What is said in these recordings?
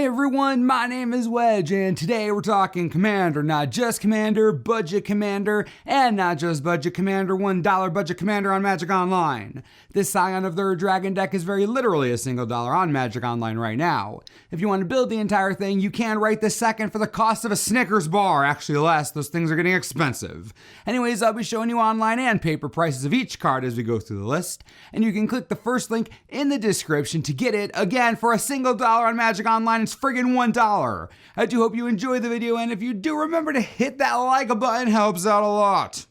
Hey everyone, my name is Wedge, and today we're talking Commander, not just Commander, Budget Commander, and not just Budget Commander, $1 Budget Commander on Magic Online. This Scion of the Ur Dragon deck is very literally a single dollar on Magic Online right now. If you want to build the entire thing, you can right this second for the cost of a Snickers bar. Actually less, those things are getting expensive. Anyways, I'll be showing you online and paper prices of each card as we go through the list, and you can click the first link in the description to get it, again, for a single dollar on Magic Online. It's friggin' $1. I do hope you enjoy the video, and if you do, remember to hit that like button, helps out a lot.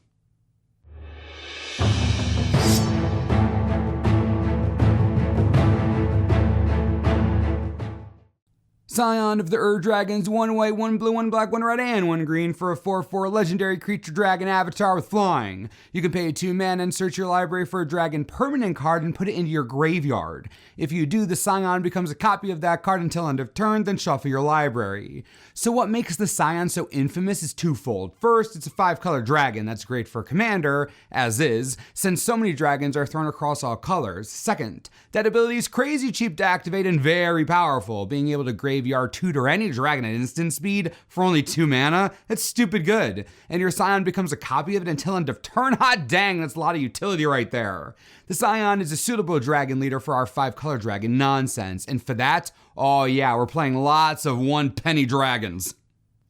Scion of the Ur Dragons, 1 white, 1 blue, 1 black, 1 red, and 1 green for a 4/4 legendary creature dragon avatar with flying. You can pay 2 mana and search your library for a dragon permanent card and put it into your graveyard. If you do, the Scion becomes a copy of that card until end of turn, then shuffle your library. So what makes the Scion so infamous is twofold. First, it's a 5-color dragon that's great for Commander, as is, since so many dragons are thrown across all colors. Second, that ability is crazy cheap to activate and very powerful, being able to graveyard tutor any dragon at instant speed for only 2 mana, that's stupid good. And your Scion becomes a copy of it until end of turn. Hot dang, that's a lot of utility right there. The Scion is a suitable dragon leader for our 5-color dragon nonsense, and for that, oh yeah, we're playing lots of 1-penny dragons.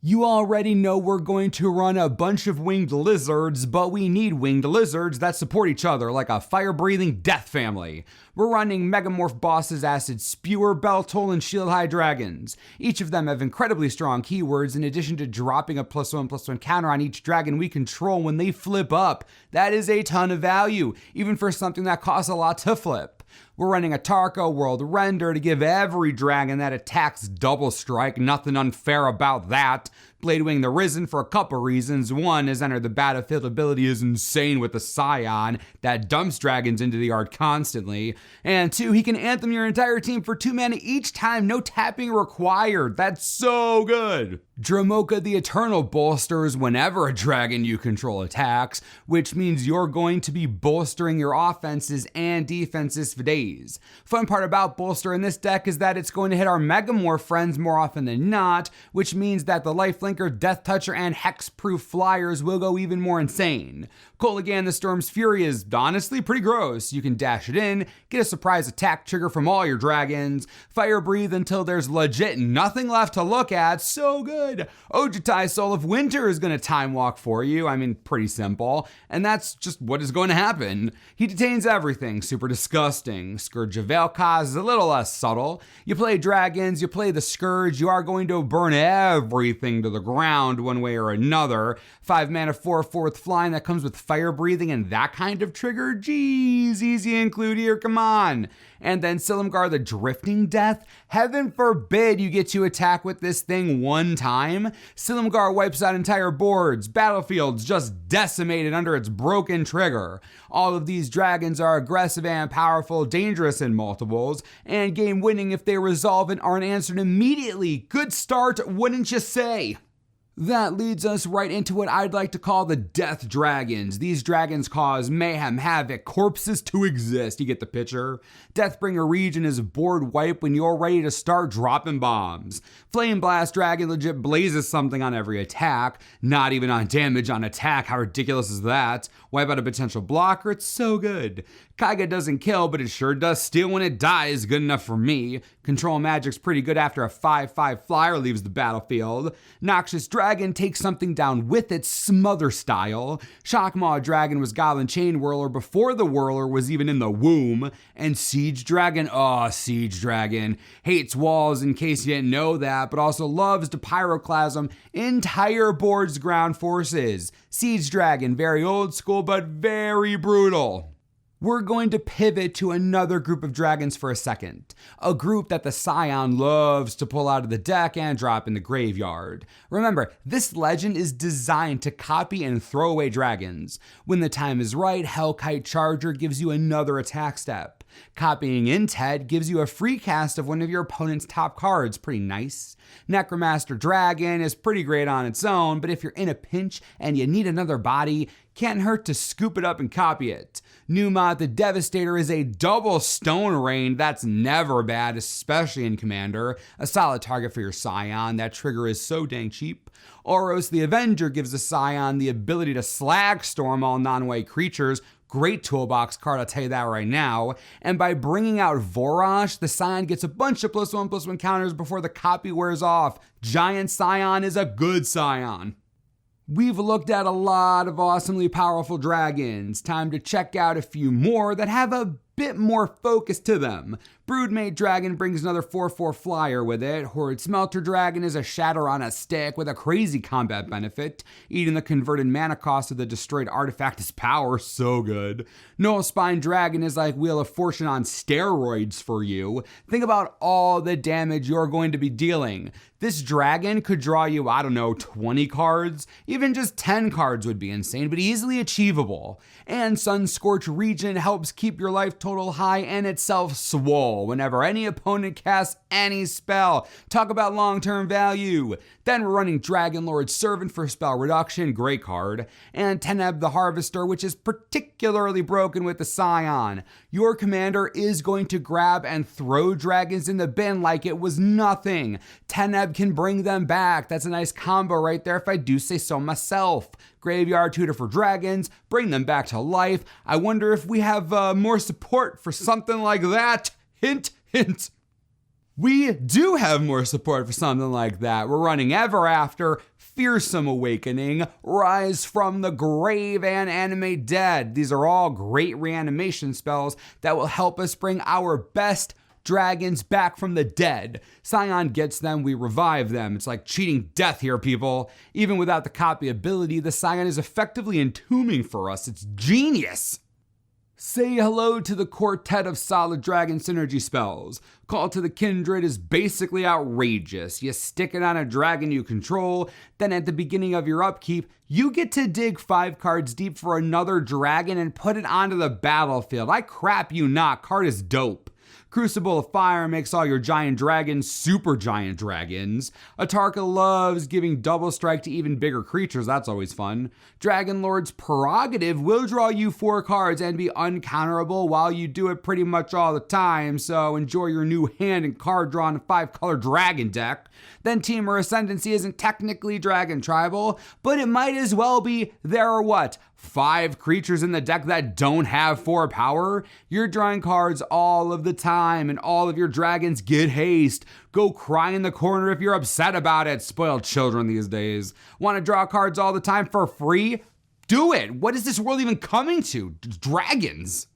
You already know we're going to run a bunch of winged lizards, but we need winged lizards that support each other like a fire-breathing death family. We're running Megamorph bosses, Acid Spewer, Beltol, and Shield High dragons. Each of them have incredibly strong keywords in addition to dropping a +1/+1 counter on each dragon we control when they flip up. That is a ton of value, even for something that costs a lot to flip. We're running a Tarko World Render to give every dragon that attacks double strike. Nothing unfair about that. Bladewing the Risen for a couple reasons. One is enter the battlefield ability is insane with the Scion that dumps dragons into the yard constantly. And 2, he can anthem your entire team for 2 mana each time, no tapping required. That's so good. Dramoka the Eternal bolsters whenever a dragon you control attacks, which means you're going to be bolstering your offenses and defenses for days. Fun part about bolster in this deck is that it's going to hit our Megamorph friends more often than not, which means that the Lifelinker, Death Toucher, and Hexproof flyers will go even more insane. Kolaghan the Storm's Fury is honestly pretty gross. You can dash it in, get a surprise attack trigger from all your dragons, fire breathe until there's legit nothing left to look at. So good. Ojutai Soul of Winter is going to time walk for you. I mean, pretty simple. And that's just what is going to happen. He detains everything. Super disgusting. Scourge of Vel'Koz is a little less subtle. You play dragons, you play the Scourge, you are going to burn everything to the ground one way or another. 5 mana 4/4 with flying that comes with fire breathing and that kind of trigger. Geez, easy include here, come on. And then Silumgar the Drifting Death. Heaven forbid you get to attack with this thing one time. Silumgar wipes out entire boards, battlefields just decimated under its broken trigger. All of these dragons are aggressive and powerful, dangerous in multiples, and game winning if they resolve and aren't answered immediately. Good start, wouldn't you say? That leads us right into what I'd like to call the Death Dragons. These dragons cause mayhem, havoc, corpses to exist. You get the picture? Deathbringer region is board wipe when you're ready to start dropping bombs. Flame Blast Dragon legit blazes something on every attack. Not even on damage on attack. How ridiculous is that? Wipe out a potential blocker. It's so good. Kaiga doesn't kill, but it sure does steal when it dies. Good enough for me. Control Magic's pretty good after a 5/5 flyer leaves the battlefield. Noxious Dragon takes something down with its Smother style. Shockmaw Dragon was Goblin Chain Whirler before the Whirler was even in the womb. And Siege Dragon, Siege Dragon hates walls in case you didn't know that, but also loves to Pyroclasm entire board's ground forces. Siege Dragon, very old school, but very brutal. We're going to pivot to another group of dragons for a second. A group that the Scion loves to pull out of the deck and drop in the graveyard. Remember, this legend is designed to copy and throw away dragons. When the time is right, Hellkite Charger gives you another attack step. Copying Inted gives you a free cast of one of your opponent's top cards. Pretty nice. Necromaster Dragon is pretty great on its own, but if you're in a pinch and you need another body, can't hurt to scoop it up and copy it. Numot the Devastator is a double stone rain. That's never bad, especially in Commander. A solid target for your Scion. That trigger is so dang cheap. Oros the Avenger gives the Scion the ability to slag storm all non-white creatures. Great toolbox card, I'll tell you that right now. And by bringing out Vorosh, the Scion gets a bunch of +1/+1 counters before the copy wears off. Giant Scion is a good Scion. We've looked at a lot of awesomely powerful dragons. Time to check out a few more that have a bit more focus to them. Broodmate Dragon brings another 4/4 flyer with it. Horde Smelter Dragon is a shatter on a stick with a crazy combat benefit. Eating the converted mana cost of the destroyed artifact is power, so good. Null Spine Dragon is like Wheel of Fortune on steroids for you. Think about all the damage you're going to be dealing. This dragon could draw you, 20 cards. Even just 10 cards would be insane, but easily achievable. And Sunscorch Region helps keep your life total high and itself swole whenever any opponent casts any spell. Talk about long-term value. Then we're running Dragonlord Servant for spell reduction, great card. And Teneb the Harvester, which is particularly broken with the Scion. Your commander is going to grab and throw dragons in the bin like it was nothing. Teneb can bring them back. That's a nice combo right there if I do say so myself. Graveyard Tutor for dragons, bring them back to life. I wonder if we have more support for something like that. Hint, hint. We do have more support for something like that. We're running Ever After, Fearsome Awakening, Rise from the Grave, and Animate Dead. These are all great reanimation spells that will help us bring our best dragons back from the dead. Scion gets them, we revive them. It's like cheating death here, people. Even without the copy ability, the Scion is effectively entombing for us. It's genius. Say hello to the quartet of solid dragon synergy spells. Call to the Kindred is basically outrageous. You stick it on a dragon you control, then at the beginning of your upkeep, you get to dig 5 cards deep for another dragon and put it onto the battlefield. I crap you not, card is dope. Crucible of Fire makes all your giant dragons super giant dragons. Atarka loves giving double strike to even bigger creatures, that's always fun. Dragonlord's Prerogative will draw you 4 cards and be uncounterable while you do it pretty much all the time, so enjoy your new hand and card draw in a 5-color dragon deck. Then Temur Ascendancy isn't technically dragon tribal, but it might as well be. There are 5 creatures in the deck that don't have 4 power? You're drawing cards all of the time, and all of your dragons get haste. Go cry in the corner if you're upset about it, spoiled children these days. Want to draw cards all the time for free? Do it! What is this world even coming to? Dragons!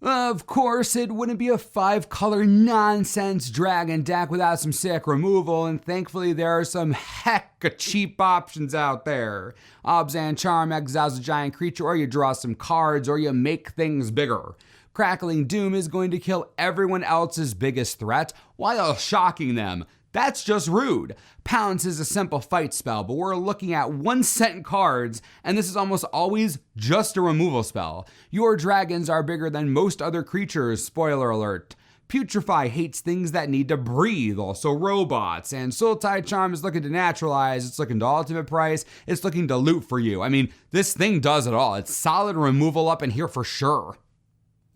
Of course, it wouldn't be a 5-color nonsense dragon deck without some sick removal, and thankfully there are some hecka cheap options out there. Obzan Charm exiles a giant creature, or you draw some cards, or you make things bigger. Crackling Doom is going to kill everyone else's biggest threat while shocking them. That's just rude. Pounce is a simple fight spell, but we're looking at 1-cent cards, and this is almost always just a removal spell. Your dragons are bigger than most other creatures, spoiler alert. Putrefy hates things that need to breathe, also robots, and Sultai Charm is looking to naturalize, it's looking to ultimate price, it's looking to loot for you. I mean, this thing does it all. It's solid removal up in here for sure.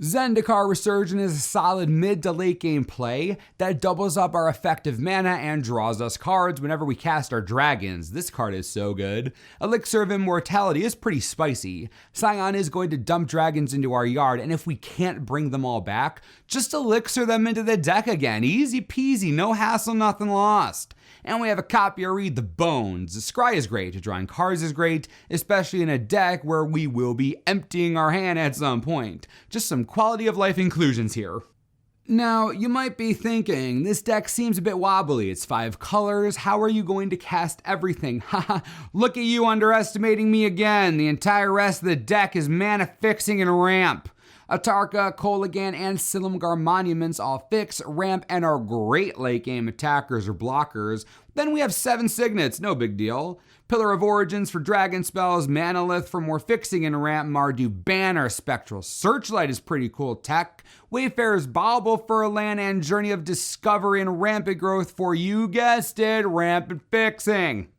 Zendikar Resurgent is a solid mid to late game play that doubles up our effective mana and draws us cards whenever we cast our dragons. This card is so good. Elixir of Immortality is pretty spicy. Scion is going to dump dragons into our yard, and if we can't bring them all back, just elixir them into the deck again. Easy peasy, no hassle, nothing lost. And we have a copy of Read the Bones. Scry is great, drawing cards is great, especially in a deck where we will be emptying our hand at some point. Just some quality of life inclusions here. Now, you might be thinking, this deck seems a bit wobbly. It's 5 colors. How are you going to cast everything? Haha, look at you underestimating me again. The entire rest of the deck is mana fixing and ramp. Atarka, Kolaghan, and Silumgar Monuments all fix, ramp, and are great late game attackers or blockers. Then we have 7 signets, no big deal. Pillar of Origins for dragon spells, Manalith for more fixing and ramp, Mardu Banner, Spectral Searchlight is pretty cool tech, Wayfarer's Bauble for a land, and Journey of Discovery and Rampant Growth for, you guessed it, rampant fixing.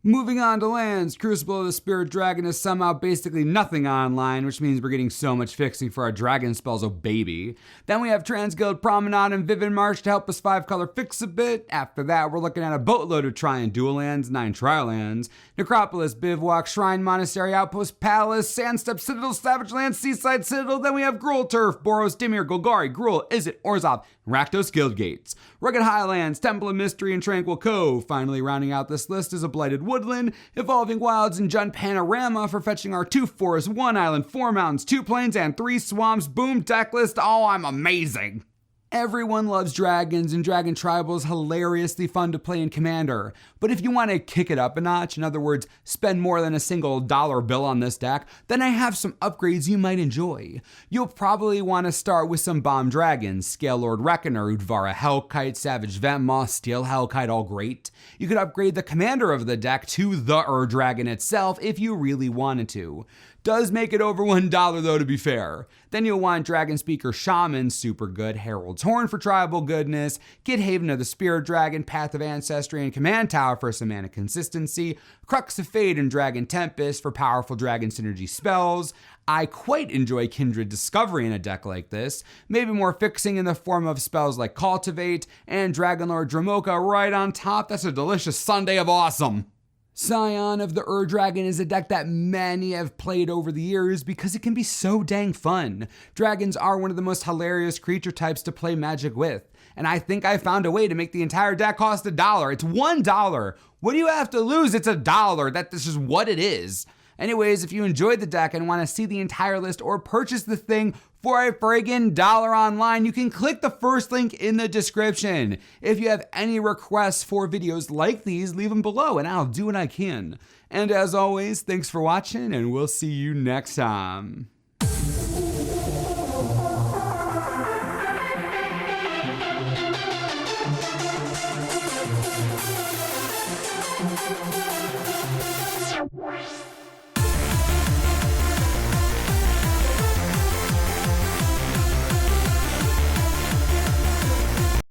Moving on to lands, Crucible of the Spirit Dragon is somehow basically nothing online, which means we're getting so much fixing for our dragon spells, oh baby. Then we have Transguild Promenade and Vivid March to help us 5-color fix a bit. After that, we're looking at a boatload of Triune Dual lands, 9 Trial lands, Necropolis, Bivouac, Shrine, Monastery, Outpost, Palace, Sandstep, Citadel, Savage Land, Seaside Citadel. Then we have Gruul Turf, Boros, Dimir, Golgari, Gruul, Izzet, Orzhov, Rakdos Guildgates, Rugged Highlands, Temple of Mystery, and Tranquil Cove. Finally rounding out this list is a Blighted Woodland, Evolving Wilds, and Jund Panorama for fetching our 2 forests, 1 island, 4 mountains, 2 plains, and 3 swamps. Boom, deck list. Oh, I'm amazing. Everyone loves dragons, and Dragon Tribal is hilariously fun to play in Commander. But if you want to kick it up a notch, in other words, spend more than a single dollar bill on this deck, then I have some upgrades you might enjoy. You'll probably want to start with some bomb dragons, Scale Lord Reckoner, Udvara Hellkite, Savage Ventmaw, Steel Hellkite, all great. You could upgrade the commander of the deck to the Dragon itself if you really wanted to. Does make it over $1 though, to be fair. Then you'll want Dragon Speaker Shaman, super good, Herald's Horn for tribal goodness, Kid Haven of the Spirit Dragon, Path of Ancestry, and Command Tower for some mana consistency, Crux of Fate and Dragon Tempest for powerful dragon synergy spells. I quite enjoy Kindred Discovery in a deck like this, maybe more fixing in the form of spells like Cultivate, and Dragonlord Dramoka right on top. That's a delicious sundae of awesome. Scion of the Dragon is a deck that many have played over the years because it can be so dang fun. Dragons are one of the most hilarious creature types to play Magic with, and I think I found a way to make the entire deck cost $1. It's $1. What do you have to lose? It's $1. This is what it is. Anyways, if you enjoyed the deck and want to see the entire list or purchase the thing for a friggin' $1 online, you can click the first link in the description. If you have any requests for videos like these, leave them below and I'll do what I can. And as always, thanks for watching and we'll see you next time.